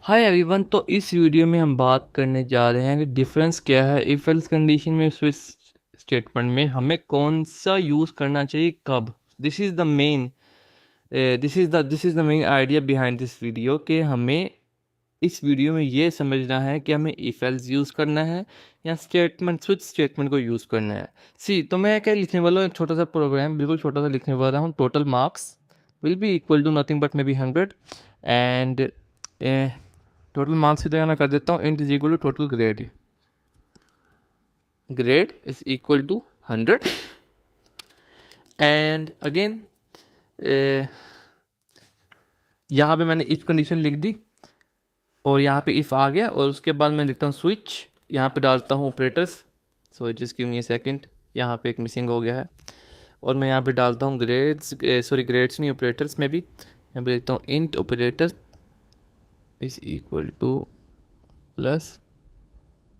Hi everyone. तो इस video में हम बात करने जा रहे हैं कि डिफरेंस क्या है इफ एल्स कंडीशन में, स्विच स्टेटमेंट में हमें कौन सा यूज़ करना चाहिए कब। This is the main idea behind this video कि हमें इस वीडियो में ये समझना है कि हमें इफ एल्स यूज़ करना है या स्विच स्टेटमेंट को यूज़ करना है। तो मैं क्या लिखने वाला हूँ, एक छोटा सा प्रोग्राम, बिल्कुल छोटा सा लिखने वाला हूँ। Total marks will be equal to nothing but may be 100 and total marks की तरह मैं कर देता हूँ int is equal to total grade. Grade is equal to 100 and again यहाँ पे मैंने इफ कंडीशन लिख दी और यहाँ पे इफ आ गया और उसके बाद मैं लिखता हूँ स्विच। यहाँ पे डालता हूँ operators. So just give me a second, यहाँ पे एक मिसिंग हो गया है। और मैं यहाँ पे डालता हूँ ग्रेड्स नहीं, ऑपरेटर्स में भी यहाँ पे लिखता हूँ int operator is equal two plus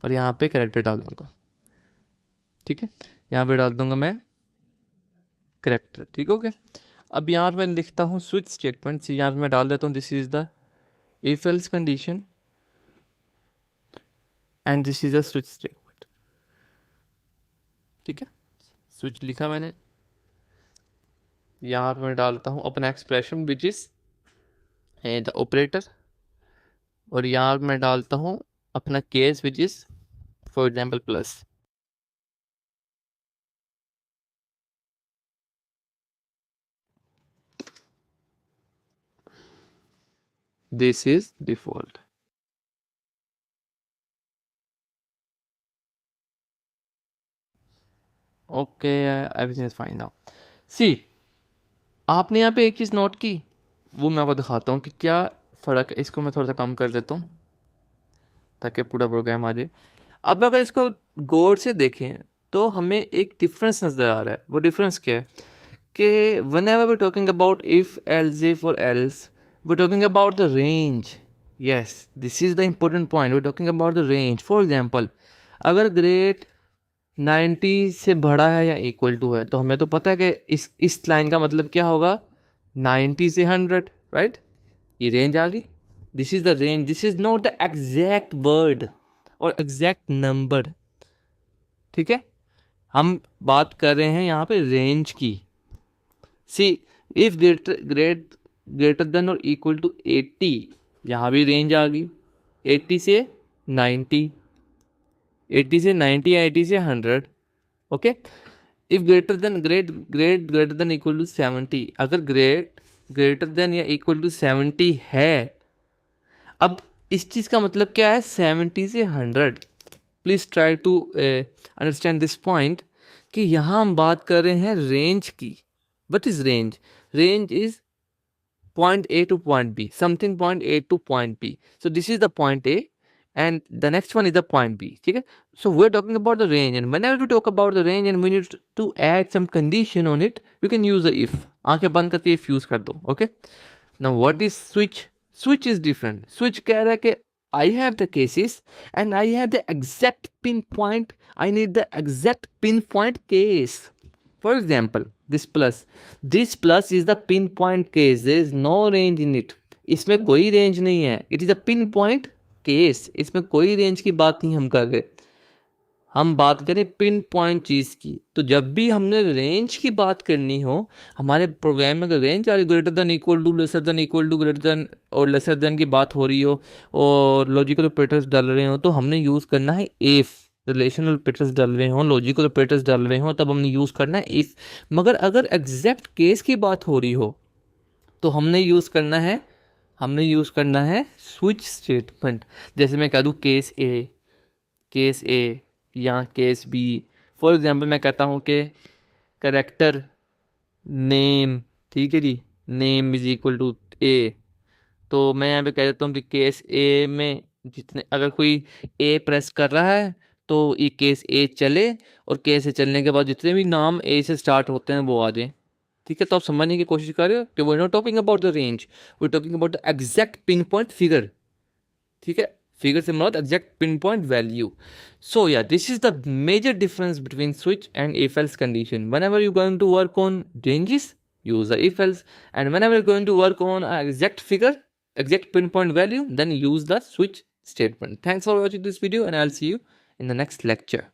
और यहाँ पे कैरेक्टर डाल दूँगा। ठीक है, यहाँ पे डाल दूंगा मैं करेक्टर। ठीक हो गया। अब यहाँ पे मैं लिखता हूँ स्विच स्टेटमेंट। यहाँ पे मैं डाल देता हूँ this is the if else condition and this is the switch statement. ठीक है, स्विच लिखा मैंने। यहाँ पे मैं डालता हूँ अपना expression which is the operator और यहाँ पे मैं डालता हूँ अपना case which is for example plus. This is default. Okay, everything is fine now. See, आपने यहाँ पे एक चीज़ नोट की, वो मैं आपको दिखाता हूँ कि क्या फ़र्क है। इसको मैं थोड़ा सा कम कर देता हूँ ताकि पूरा प्रोग्राम आ जाए। अब अगर इसको गौर से देखें तो हमें एक डिफरेंस नज़र आ रहा है। वो डिफरेंस क्या है कि one ever we talking about if else if और else we talking about the range. Yes, this is the important point. We talking about the range. For example, अगर ग्रेड 90 से बड़ा है या इक्वल टू है तो हमें तो पता है कि इस लाइन का मतलब क्या होगा, 90 से 100, राइट। ये रेंज आ गई। This is the range, this is not the exact word और एग्जैक्ट नंबर। ठीक है, हम बात कर रहे हैं यहाँ पे रेंज की। सी, इफ ग्रेटर देन और इक्वल टू 80, यहाँ भी रेंज आ गई। 80 से 90, 80 से 90 या 80 से 100। Okay, if greater than equal to 70, अगर ग्रेटर देन या इक्वल टू 70 है। अब इस चीज़ का मतलब क्या है, 70 से 100। Please try to understand this point कि यहाँ हम बात कर रहे हैं रेंज की। What is range? Range is point A to point B, something point A to point B. So this is the point A and the next one is the point B. ठीक है, so we're talking about the range and whenever we talk about the range and we need to add some condition on it, we can use the if. आंखें बंद करके if use कर दो. Okay, now what is switch? Switch is different. Switch कह रहा है कि I have the cases and I have the exact pinpoint. I need the exact pinpoint case. For example, this plus is the pinpoint case. There is no range in it. इसमें कोई range नहीं है. It is a pinpoint case. इसमें कोई range की बात नहीं हम कर रहे. हम बात करें पिन पॉइंट चीज़ की। तो जब भी हमने रेंज की बात करनी हो, हमारे प्रोग्राम में अगर रेंज आ रही, greater than equal to, lesser than equal to, greater than और लेसर देन की बात हो रही हो और लॉजिकल ऑपरेटर्स डाल रहे हो, तो हमने यूज़ करना है इफ़। रिलेशनल ऑपरेटर्स डाल रहे हों, लॉजिकल ऑपरेटर्स डाल रहे हों, तब हमने यूज़ करना है इफ़। मगर अगर एग्जैक्ट केस की बात हो रही हो तो हमने यूज़ करना है स्विच स्टेटमेंट। जैसे मैं कह दूँ केस ए या केस बी। फॉर एग्जांपल मैं कहता हूँ कि करेक्टर नेम, ठीक है जी, नेम इज इक्वल टू ए। तो मैं यहाँ पे कह देता हूँ कि केस ए में जितने, अगर कोई ए प्रेस कर रहा है तो ये केस ए चले और केस ए चलने के बाद जितने भी नाम ए से स्टार्ट होते हैं वो आ जाए। ठीक है, तो आप समझने की कोशिश कर रहे हो कि we are not talking about the range, we are talking about the exact pinpoint figure. ठीक है, figure से मतलब exact pinpoint value. So yeah, this is the major difference between switch and if else condition. Whenever you're going to work on ranges, use the if else, and whenever you're going to work on an exact figure, exact pinpoint value, then use the switch statement. Thanks for watching this video, and I'll see you in the next lecture.